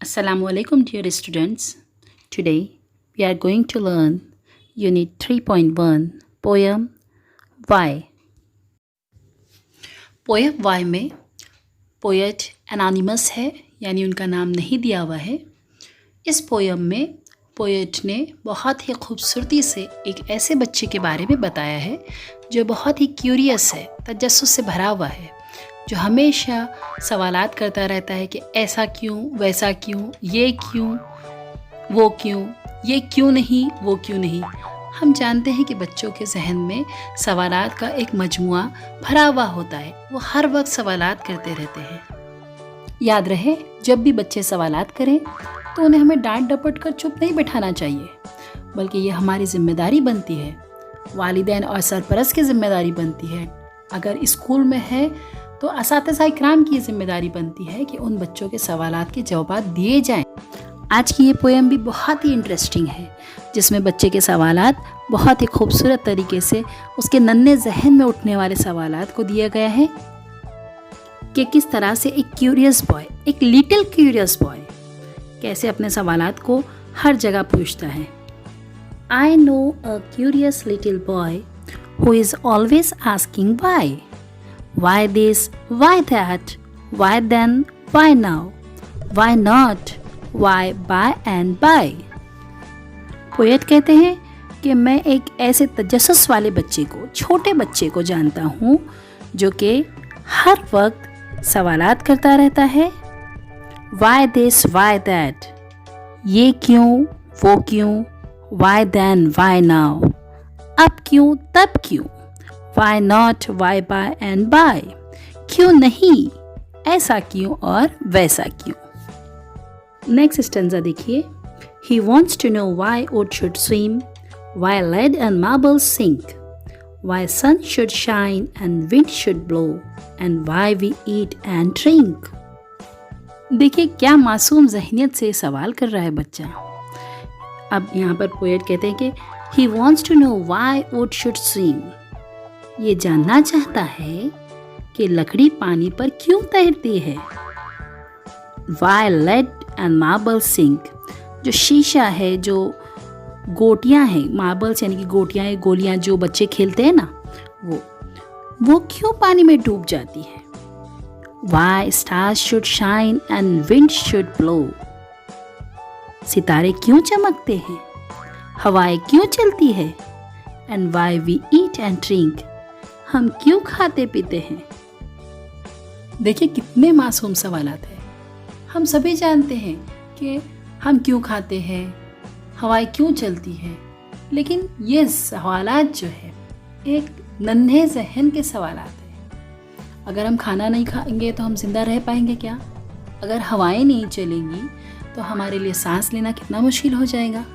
Assalamu alaikum dear students. Today we are going to learn Unit 3.1 Poem Why. Poem Why में poet anonymous है, यानी उनका नाम नहीं दिया हुआ है। इस पोएम में पोएट ने बहुत ही खूबसूरती से एक ऐसे बच्चे के बारे में बताया है जो बहुत ही क्यूरियस है, तजस्सुस से भरा हुआ है, जो हमेशा सवालात करता रहता है कि ऐसा क्यों, वैसा क्यों, ये क्यों, वो क्यों, ये क्यों नहीं, वो क्यों नहीं। हम जानते हैं कि बच्चों के जहन में सवालात का एक मजमुआ भरा हुआ होता है, वो हर वक्त सवालात करते रहते हैं। याद रहे, जब भी बच्चे सवालात करें तो उन्हें हमें डांट डपट कर चुप नहीं बैठाना चाहिए, बल्कि ये हमारी जिम्मेदारी बनती है, वालिदैन और सरपरस्त की जिम्मेदारी बनती है। अगर स्कूल में है तो असातिज़ा इकराम की जिम्मेदारी बनती है कि उन बच्चों के सवालात के जवाब दिए जाएं। आज की ये पोएम भी बहुत ही इंटरेस्टिंग है, जिसमें बच्चे के सवालात बहुत ही खूबसूरत तरीके से उसके नन्हे जहन में उठने वाले सवालात को दिया गया है कि किस तरह से एक क्यूरियस बॉय, एक लिटिल क्यूरियस बॉय कैसे अपने सवालात को हर जगह पूछता है। I know a curious little boy who is always asking why. Why this? Why that? Why then? Why now? Why not? Why by and by? Poet कहते हैं कि मैं एक ऐसे तजस्सुस वाले बच्चे को, छोटे बच्चे को जानता हूँ जो कि हर वक्त सवालात करता रहता है। Why this? Why that? ये क्यों, वो क्यों, why then? Why now? अब क्यों, तब क्यों, why not, why by and by, क्यों नहीं, ऐसा क्यों और वैसा क्यों। नेक्स्ट स्टेंजा देखिए। He wants to know why oat should swim, why lead and marbles sink, why sun should shine and wind should blow, and why we eat and drink. देखिए क्या मासूम ज़हनियत से सवाल कर रहा है बच्चा। अब यहाँ पर पोएट कहते हैं कि He wants to know why oat should swim. ये जानना चाहता है कि लकड़ी पानी पर क्यों तैरती है। Why lead and marble sink. जो शीशा है, जो गोटियां हैं, मार्बल्स यानी कि गोटियां, गोलियां जो बच्चे खेलते हैं ना, वो क्यों पानी में डूब जाती है। Why stars should shine and wind should blow. सितारे क्यों चमकते हैं, हवाएं क्यों चलती है। And why we eat and drink, हम क्यों खाते पीते हैं। देखिए कितने मासूम सवालात हैं। हम सभी जानते हैं कि हम क्यों खाते हैं, हवाएं क्यों चलती है, लेकिन ये सवालात जो है एक नन्हे जहन के सवालात हैं। अगर हम खाना नहीं खाएंगे तो हम जिंदा रह पाएंगे क्या? अगर हवाएं नहीं चलेंगी तो हमारे लिए सांस लेना कितना मुश्किल हो जाएगा।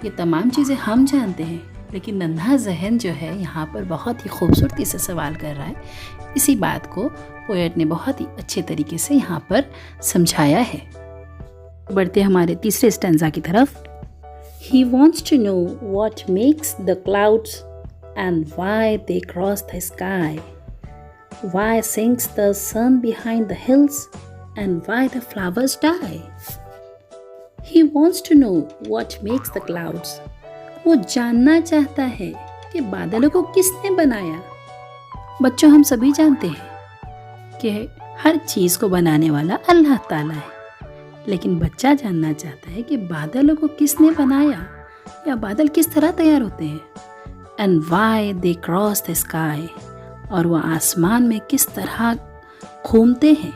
ये तमाम चीज़ें हम जानते हैं, लेकिन नन्हा जहन जो है यहाँ पर बहुत ही खूबसूरती से सवाल कर रहा है। इसी बात को पोएट ने बहुत ही अच्छे तरीके से यहाँ पर समझाया है। बढ़ते हमारे तीसरे स्टेंजा की तरफ। He wants to know what makes the clouds and why they cross the sky. Why sinks the sun behind the hills and why the flowers die. He wants to know what makes the clouds. वो जानना चाहता है कि बादलों को किसने बनाया। बच्चों, हम सभी जानते हैं कि हर चीज़ को बनाने वाला अल्लाह ताला है, लेकिन बच्चा जानना चाहता है कि बादलों को किसने बनाया, या बादल किस तरह तैयार होते हैं। And why they cross the sky, और वह आसमान में किस तरह घूमते हैं।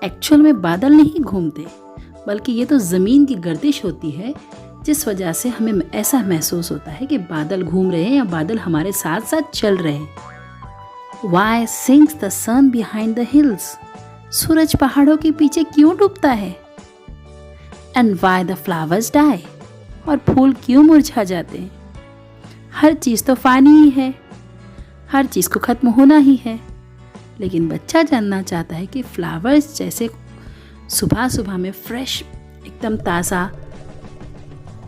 एक्चुअल में बादल नहीं घूमते, बल्कि ये तो ज़मीन की गर्दिश होती है, जिस वजह से हमें ऐसा महसूस होता है कि बादल घूम रहे हैं या बादल हमारे साथ साथ चल रहे हैं। Why sinks the sun behind the hills? सूरज पहाड़ों के पीछे क्यों डूबता है। And why the flowers die? और फूल क्यों मुरझा जाते हैं। हर चीज़ तो फ़ानी ही है, हर चीज़ को ख़त्म होना ही है, लेकिन बच्चा जानना चाहता है कि फ्लावर्स जैसे सुबह सुबह में फ्रेश, एकदम ताज़ा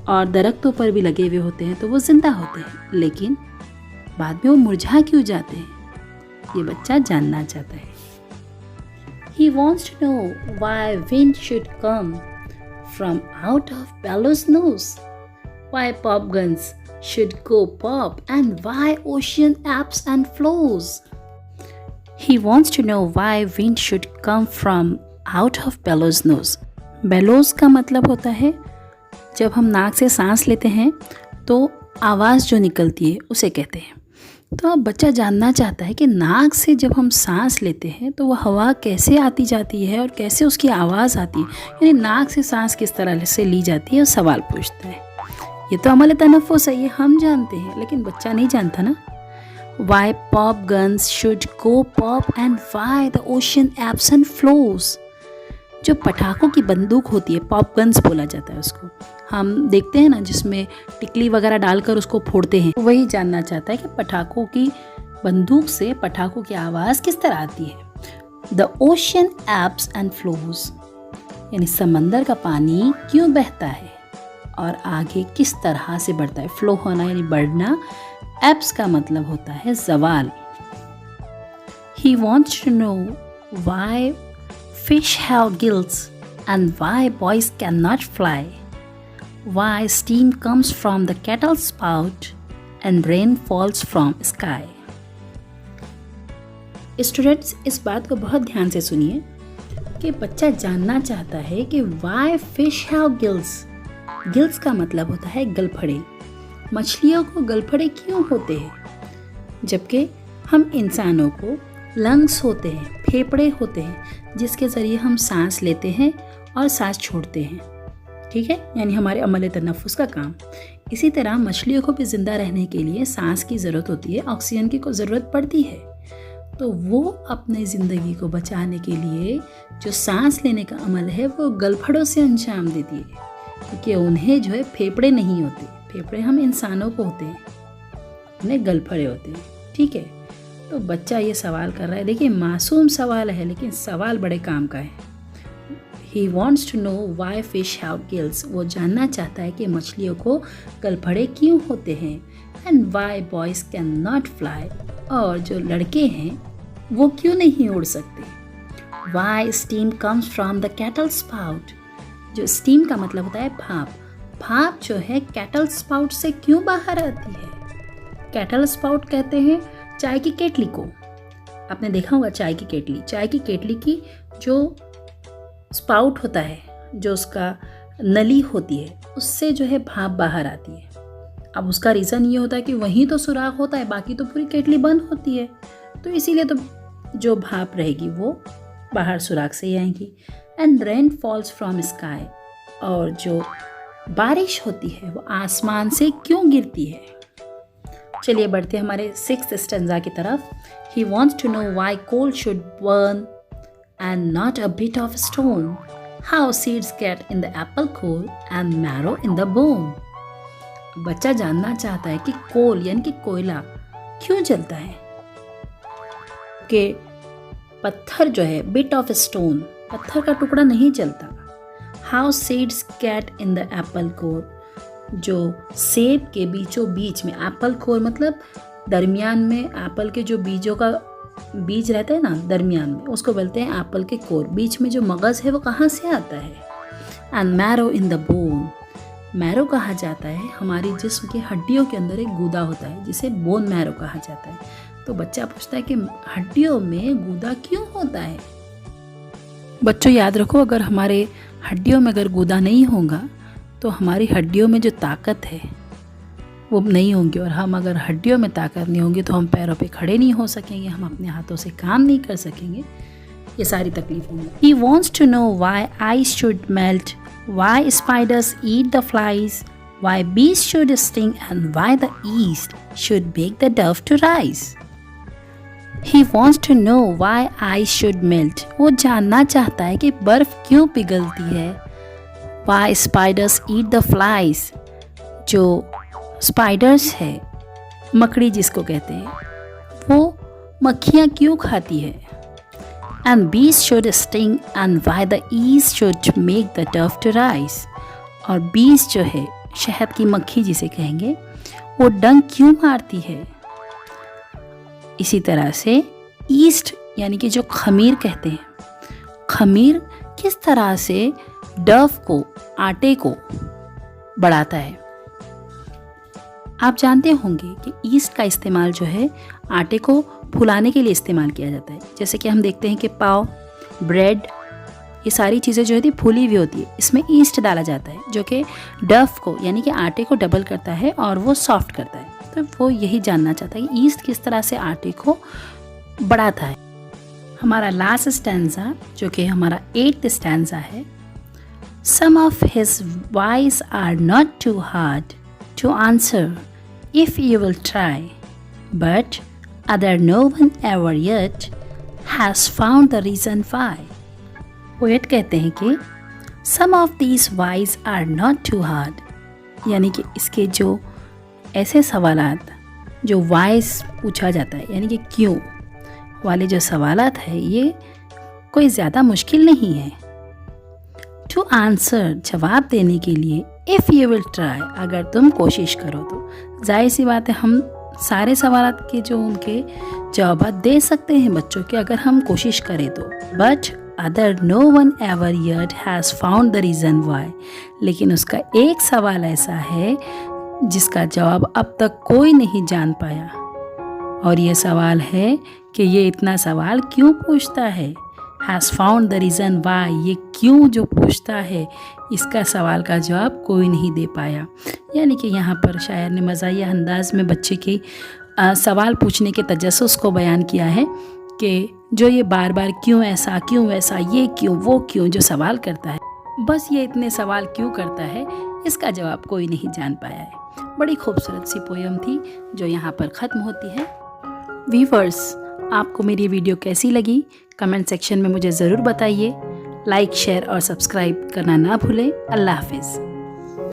और दरख्तों पर भी लगे हुए होते हैं तो वो ज़िंदा होते हैं, लेकिन बाद में वो मुरझा क्यों जाते हैं, ये बच्चा जानना चाहता है। He wants to know why wind should come from out of Bellow's nose, why pop guns should go pop, and why ocean ebbs and flows. He wants to know why wind should come from out of Bellow's nose. Bellows का मतलब होता है जब हम नाक से सांस लेते हैं तो आवाज़ जो निकलती है उसे कहते हैं। तो अब बच्चा जानना चाहता है कि नाक से जब हम सांस लेते हैं तो वह हवा कैसे आती जाती है और कैसे उसकी आवाज़ आती है, यानी नाक से सांस किस तरह से ली जाती है और सवाल पूछता है। ये तो अमल तनफ़ुस है, ये हम जानते हैं, लेकिन बच्चा नहीं जानता ना। Why pop guns should go pop and why the ocean ebbs and flows. जो पटाखों की बंदूक होती है, पॉप गन्स बोला जाता है उसको, हम देखते हैं ना जिसमें टिकली वगैरह डालकर उसको फोड़ते हैं। वही जानना चाहता है कि पटाखों की बंदूक से पटाखों की आवाज़ किस तरह आती है। The ocean abs and flows, यानी समंदर का पानी क्यों बहता है और आगे किस तरह से बढ़ता है। फ्लो होना यानी बढ़ना, एब्स का मतलब होता है जवाल। He wants to know why fish have gills and why boys cannot fly, why steam comes from the kettle spout and rain falls from sky. Students, इस बात को बहुत ध्यान से सुनिए कि बच्चा जानना चाहता है कि why fish have gills. Gills का मतलब होता है गलफड़े। मछलियों को गलफड़े क्यों होते हैं, जबकि हम इंसानों को लंग्स होते हैं, फेफड़े होते हैं, जिसके ज़रिए हम सांस लेते हैं और सांस छोड़ते हैं। ठीक है, यानी हमारे अमल तनफ़ुस का काम। इसी तरह मछलियों को भी ज़िंदा रहने के लिए सांस की ज़रूरत होती है, ऑक्सीजन की ज़रूरत पड़ती है। तो वो अपने ज़िंदगी को बचाने के लिए जो सांस लेने का अमल है वो गलफड़ों से अंजाम देती है, क्योंकि उन्हें जो है फेफड़े नहीं होते। फेफड़े हम इंसानों को होते हैं, उन्हें गलफड़े होते हैं। ठीक है, तो बच्चा ये सवाल कर रहा है। देखिए, मासूम सवाल है लेकिन सवाल बड़े काम का है। He wants to know why fish have gills. वो जानना चाहता है कि मछलियों को गलफड़े क्यों होते हैं। And why boys cannot fly. और जो लड़के हैं वो क्यों नहीं उड़ सकते। Why steam comes from the kettle spout. जो steam का मतलब होता है भाप। भाप जो है kettle spout से क्यों बाहर आती है। kettle spout कहते हैं चाय की केटली को। आपने देखा होगा चाय की केटली की जो स्पाउट होता है, जो उसका नली होती है, उससे जो है भाप बाहर आती है। अब उसका रीज़न ये होता है कि वहीं तो सुराख होता है, बाकी तो पूरी केटली बंद होती है, तो इसीलिए तो जो भाप रहेगी वो बाहर सुराख से ही आएगी। And rain falls from sky, और जो बारिश होती है वो आसमान से क्यों गिरती है। चलिए बढ़ते हैं हमारे 6th स्टेंजा की तरफ। He wants to know why coal should burn and not a bit of stone, how seeds get in the apple core and marrow in the bone. बच्चा जानना चाहता है कि कोल यानी कि कोयला क्यों जलता है, कि पत्थर जो है bit of stone, पत्थर का टुकड़ा नहीं जलता। How seeds get in the apple core, जो सेब के बीचों बीच में, एप्पल कोर मतलब दरमियान में, एप्पल के जो बीजों का बीज रहता है ना दरमियान में, उसको बोलते हैं एप्पल के कोर। बीच में जो मगज़ है वो कहाँ से आता है। And marrow in the bone, marrow कहा जाता है हमारी जिस्म की हड्डियों के अंदर एक गूदा होता है जिसे बोन मैरो कहा जाता है। तो बच्चा पूछता है कि हड्डियों में गूदा क्यों होता है। बच्चों याद रखो, अगर हमारे हड्डियों में अगर गूदा नहीं होगा तो हमारी हड्डियों में जो ताकत है वो नहीं होगी, और हम अगर हड्डियों में ताकत नहीं होगी तो हम पैरों पे खड़े नहीं हो सकेंगे, हम अपने हाथों से काम नहीं कर सकेंगे, ये सारी तकलीफ होंगी। He wants to know why ice should melt, why spiders eat the flies, why bees should sting and why the yeast should make the dough to rise. He wants to know why ice should melt. वो जानना चाहता है कि बर्फ क्यों पिघलती है। Why spiders eat the flies. जो spiders है, मकड़ी जिसको कहते हैं, वो मक्खियाँ क्यों खाती है। And bees should sting and why the yeast should make the dough to rise. और बीज जो है, शहद की मक्खी जिसे कहेंगे, वो डंक क्यों मारती है। इसी तरह से ईस्ट यानी कि जो खमीर कहते हैं, खमीर किस तरह से डव को, आटे को बढ़ाता है। आप जानते होंगे कि ईस्ट का इस्तेमाल जो है आटे को फुलाने के लिए इस्तेमाल किया जाता है। जैसे कि हम देखते हैं कि पाव, ब्रेड, ये सारी चीज़ें जो है फूली हुई होती है, इसमें ईस्ट डाला जाता है जो कि डव को यानी कि आटे को डबल करता है और वो सॉफ्ट करता है। तो वो यही जानना चाहता है कि ईस्ट किस तरह से आटे को बढ़ाता है। हमारा लास्ट स्टैंजा जो कि हमारा 8th स्टैंजा है, some of his whys are not too hard to answer if you will try, but other no one ever yet has found the reason why. Poet कहते हैं कि some of these whys are not too hard, यानी कि इसके जो ऐसे सवालात जो वाइज पूछा जाता है यानी कि क्यों वाले जो सवालात है ये कोई ज़्यादा मुश्किल नहीं है। टू आंसर जवाब देने के लिए, इफ़ यू विल ट्राई अगर तुम कोशिश करो तो। जाहिर सी बात है हम सारे सवालात के जो उनके जवाब दे सकते हैं बच्चों के अगर हम कोशिश करें तो। But other no one ever yet has found the reason why, लेकिन उसका एक सवाल ऐसा है जिसका जवाब अब तक कोई नहीं जान पाया, और ये सवाल है कि ये इतना सवाल क्यों पूछता है। Has found the reason Y, ये क्यों जो पूछता है इसका सवाल का जवाब कोई नहीं दे पाया। यानी कि यहाँ पर शायर ने मज़ाहिया अंदाज में बच्चे के सवाल पूछने के तजस्सुस को बयान किया है कि जो ये बार बार क्यों ऐसा, क्यों वैसा, ये क्यों, वो क्यों जो सवाल करता है, बस ये इतने सवाल क्यों करता है इसका जवाब कोई नहीं जान पाया है। बड़ी खूबसूरत सी पोयम थी जो यहाँ पर ख़त्म होती है। व्यूअर्स, आपको मेरी वीडियो कैसी लगी कमेंट सेक्शन में मुझे ज़रूर बताइए। लाइक, शेयर और सब्सक्राइब करना ना भूलें। अल्लाह हाफिज़।